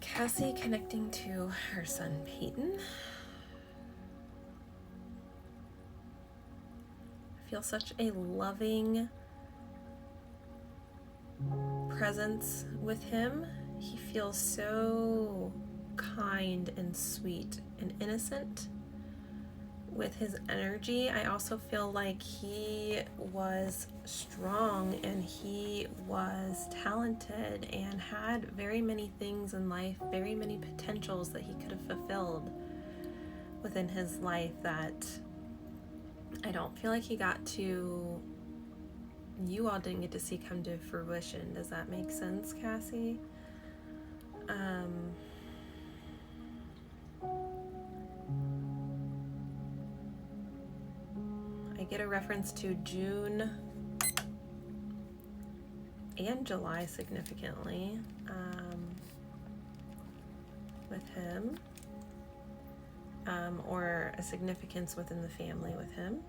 Cassie connecting to her son Peyton. I feel such a loving presence with him. He feels so kind and sweet and innocent with his energy. I also feel like he was strong and he was talented and had very many things in life, very many potentials that he could have fulfilled within his life that I don't feel like he got to, you all didn't get to see come to fruition. Does that make sense, Cassie? I get a reference to June and July significantly with him, or a significance within the family with him.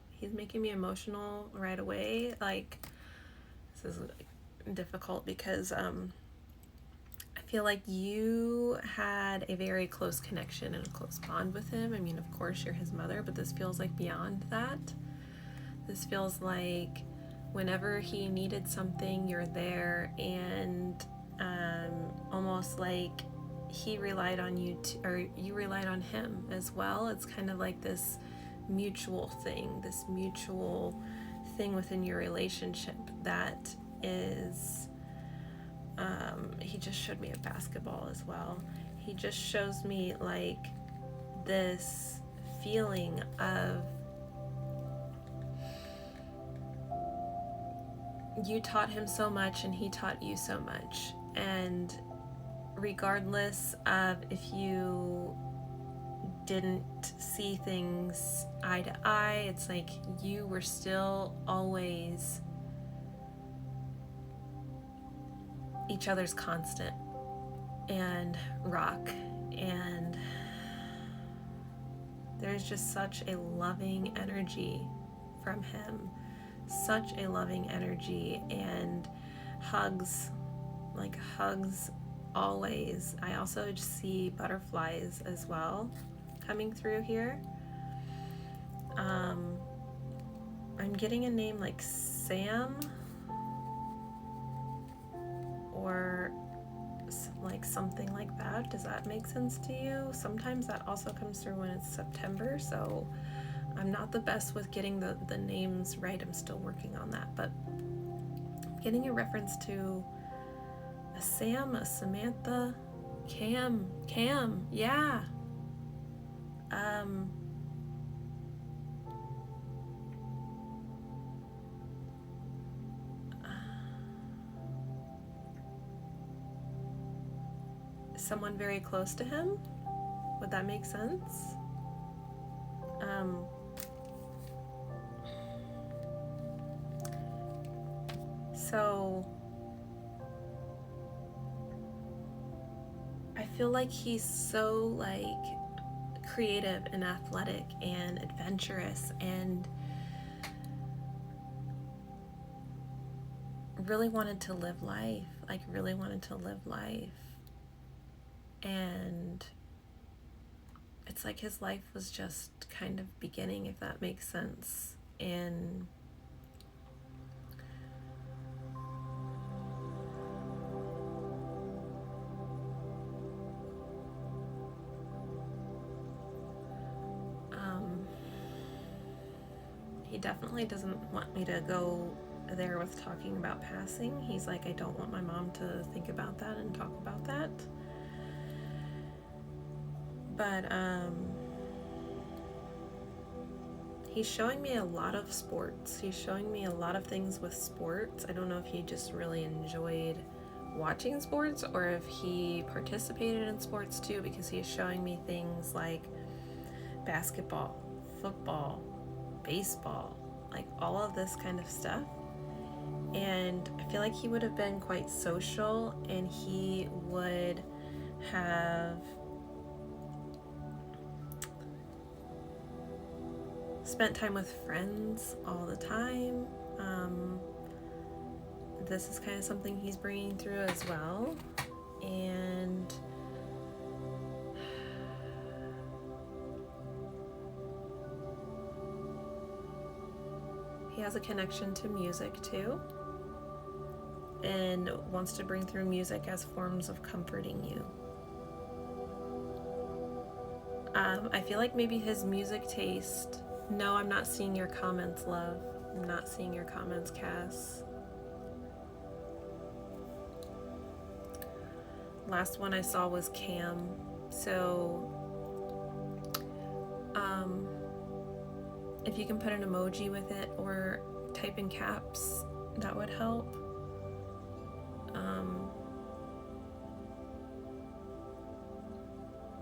He's making me emotional right away. Like, this is difficult because I feel like you had a very close connection and a close bond with him. I mean, of course, you're his mother, but this feels like beyond that. This feels like whenever he needed something, you're there, and almost like he relied on you, or you relied on him as well. It's kind of like this mutual thing within your relationship that is, he just showed me a basketball as well. He just shows me like this feeling of you taught him so much and he taught you so much, and regardless of if you didn't see things eye to eye, it's like you were still always each other's constant and rock, and there's just such a loving energy from him, such a loving energy, and hugs always. I also just see butterflies as well coming through here. I'm getting a name like Sam or like something like that. Does that make sense to you? Sometimes that also comes through when it's September, so I'm not the best with getting the names right. I'm still working on that, but I'm getting a reference to a Sam, a Samantha, Cam, yeah. Someone very close to him. Would that make sense? So I feel like he's so like creative and athletic and adventurous and really wanted to live life, and it's like his life was just kind of beginning, if that makes sense. And he definitely doesn't want me to go there with talking about passing. He's like, I don't want my mom to think about that and talk about that. But he's showing me a lot of sports. He's showing me a lot of things with sports. I don't know if he just really enjoyed watching sports or if he participated in sports too, because he's showing me things like basketball, football, baseball, like all of this kind of stuff. And I feel like he would have been quite social, and he would have spent time with friends all the time. This is kind of something he's bringing through as well. And he has a connection to music too, and wants to bring through music as forms of comforting you. I feel like maybe his music taste... No, I'm not seeing your comments, love. I'm not seeing your comments, Cass. Last one I saw was Cam. So, if you can put an emoji with it or type in caps, that would help.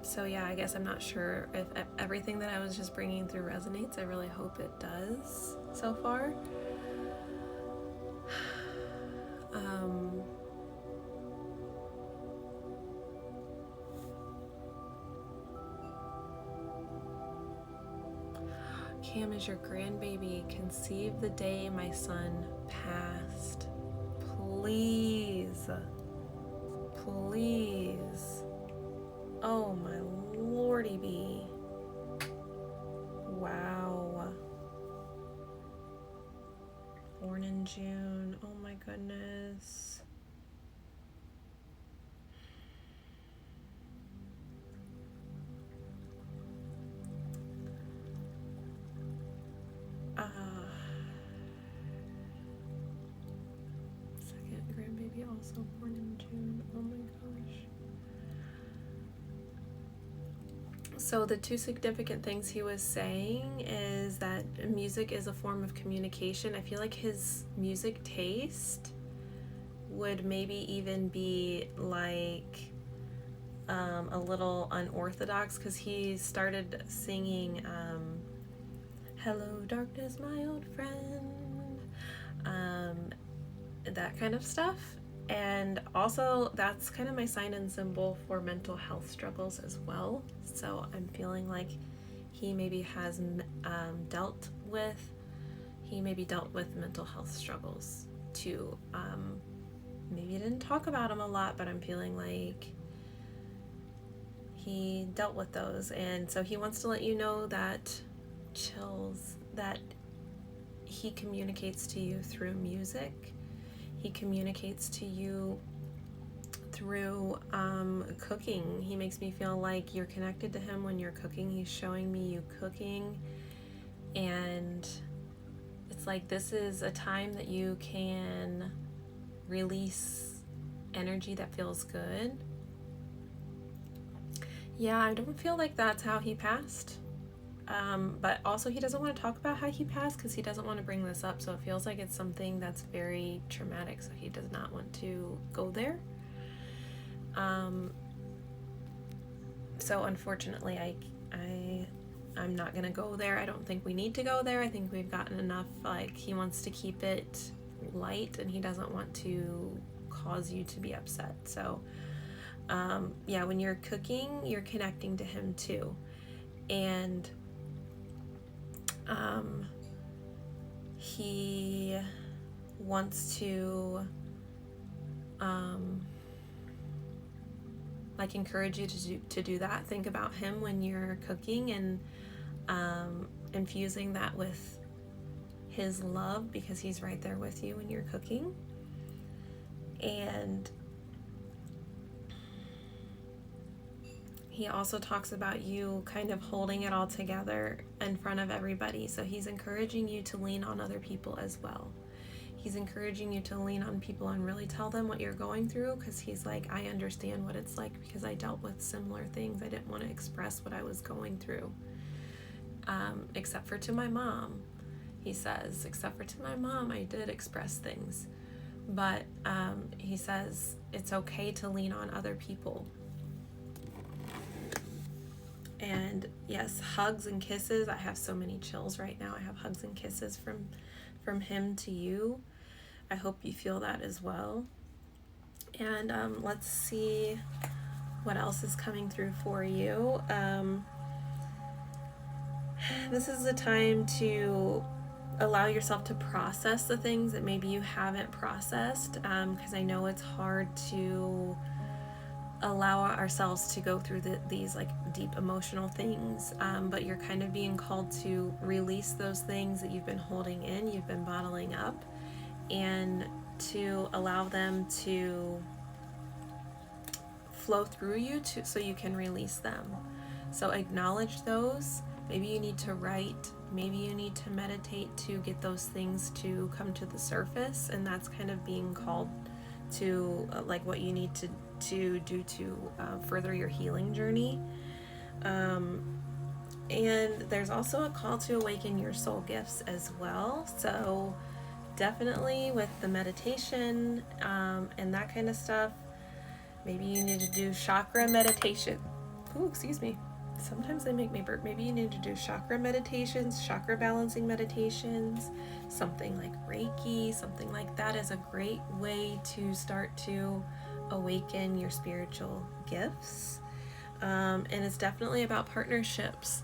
So yeah, I guess I'm not sure if everything that I was just bringing through resonates. I really hope it does so far. Cam is your grandbaby. Conceive the day my son passed. Please. Please. Oh my lordy bee. Wow. Born in June. Oh my goodness. Second grandbaby also born in June. Oh my gosh. So the two significant things he was saying is that music is a form of communication. I feel like his music taste would maybe even be like a little unorthodox, because he started singing Hello Darkness, my old friend, that kind of stuff. And also, that's kind of my sign and symbol for mental health struggles as well. So I'm feeling like he maybe has dealt with mental health struggles too. Maybe he didn't talk about them a lot, but I'm feeling like he dealt with those. And so he wants to let you know that, chills, that he communicates to you through music. He communicates to you through cooking. He makes me feel like you're connected to him when you're cooking. He's showing me you cooking, and it's like this is a time that you can release energy that feels good. Yeah, I don't feel like that's how he passed. But also he doesn't want to talk about how he passed because he doesn't want to bring this up. So it feels like it's something that's very traumatic. So he does not want to go there. So unfortunately, I'm not going to go there. I don't think we need to go there. I think we've gotten enough. Like, he wants to keep it light and he doesn't want to cause you to be upset. So, yeah, when you're cooking, you're connecting to him too. And he wants to like encourage you to do that. Think about him when you're cooking, and infusing that with his love, because he's right there with you when you're cooking. And he also talks about you kind of holding it all together in front of everybody. So he's encouraging you to lean on other people as well. He's encouraging you to lean on people and really tell them what you're going through, because he's like, I understand what it's like because I dealt with similar things. I didn't want to express what I was going through, except for to my mom. He says, except for to my mom, I did express things. But he says it's okay to lean on other people. And yes, hugs and kisses. I have so many chills right now. I have hugs and kisses from him to you. I hope you feel that as well. And let's see what else is coming through for you. This is a time to allow yourself to process the things that maybe you haven't processed, because I know it's hard to allow ourselves to go through these like deep emotional things, but you're kind of being called to release those things that you've been holding in, you've been bottling up, and to allow them to flow through you so you can release them. So acknowledge those. Maybe you need to write, maybe you need to meditate to get those things to come to the surface, and that's kind of being called to like what you need to do to further your healing journey. And there's also a call to awaken your soul gifts as well. So definitely with the meditation and that kind of stuff, maybe you need to do chakra meditation. Ooh, excuse me. Sometimes they make me burp. Maybe you need to do chakra meditations, chakra balancing meditations, something like Reiki, something like that is a great way to start to awaken your spiritual gifts. And it's definitely about partnerships,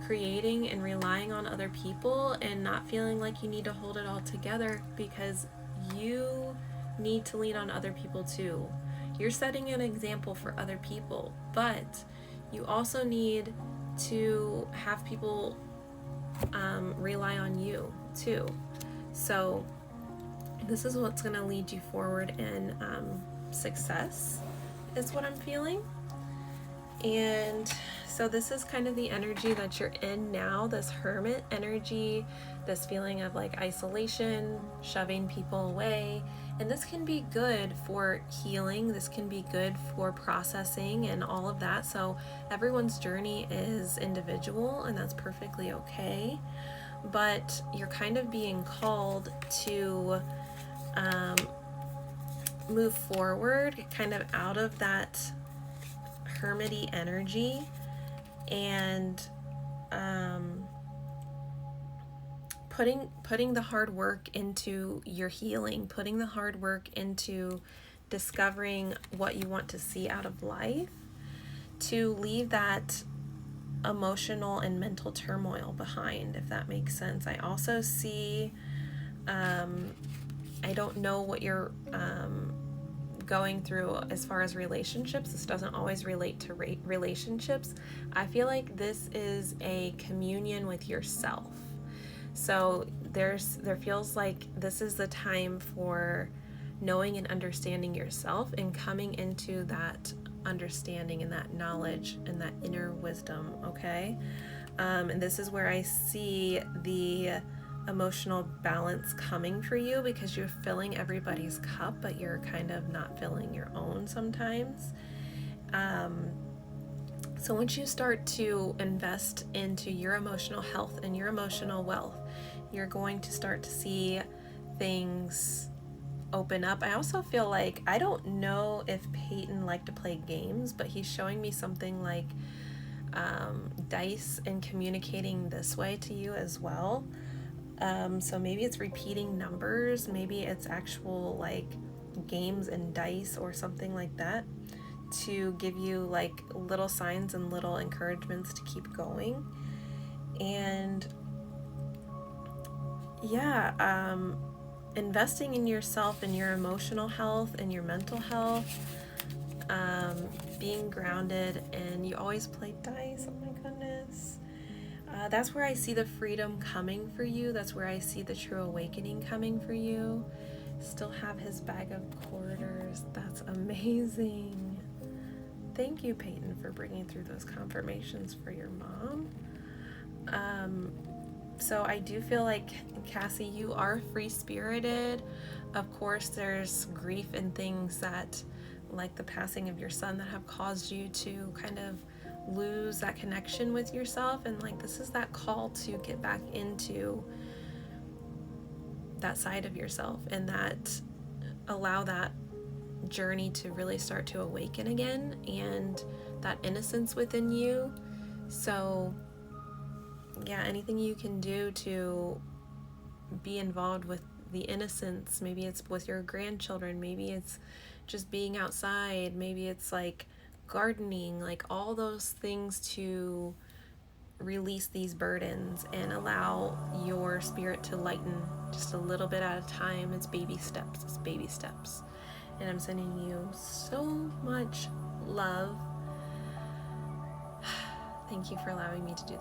creating and relying on other people and not feeling like you need to hold it all together, because you need to lean on other people too. You're setting an example for other people, but you also need to have people rely on you too. So this is what's going to lead you forward in success, is what I'm feeling. And so this is kind of the energy that you're in now, this hermit energy, this feeling of like isolation, shoving people away. And this can be good for healing. This can be good for processing and all of that. So everyone's journey is individual, and that's perfectly okay. But you're kind of being called to move forward, kind of out of that hermity energy, and putting the hard work into your healing, putting the hard work into discovering what you want to see out of life, to leave that emotional and mental turmoil behind, if that makes sense. I also see, I don't know what you're going through as far as relationships. This doesn't always relate to relationships. I feel like this is a communion with yourself. So there feels like this is the time for knowing and understanding yourself and coming into that understanding and that knowledge and that inner wisdom, okay? And this is where I see the emotional balance coming for you, because you're filling everybody's cup, but you're kind of not filling your own sometimes. So once you start to invest into your emotional health and your emotional wealth, you're going to start to see things open up. I also feel like, I don't know if Peyton liked to play games, but he's showing me something like dice and communicating this way to you as well. So maybe it's repeating numbers, maybe it's actual like games and dice or something like that, to give you like little signs and little encouragements to keep going. And yeah, investing in yourself and your emotional health and your mental health, being grounded, and you always play dice, oh my goodness. That's where I see the freedom coming for you. That's where I see the true awakening coming for you. Still have his bag of quarters. That's amazing. Thank you, Peyton, for bringing through those confirmations for your mom. So I do feel like, Cassie, you are free-spirited. Of course, there's grief and things that, like the passing of your son, that have caused you to kind of lose that connection with yourself. And like, this is that call to get back into that side of yourself, and that allow that journey to really start to awaken again, and that innocence within you. So yeah, anything you can do to be involved with the innocence, maybe it's with your grandchildren, maybe it's just being outside, maybe it's like gardening, like all those things to release these burdens and allow your spirit to lighten just a little bit at a time. It's baby steps. It's baby steps. And I'm sending you so much love. Thank you for allowing me to do that.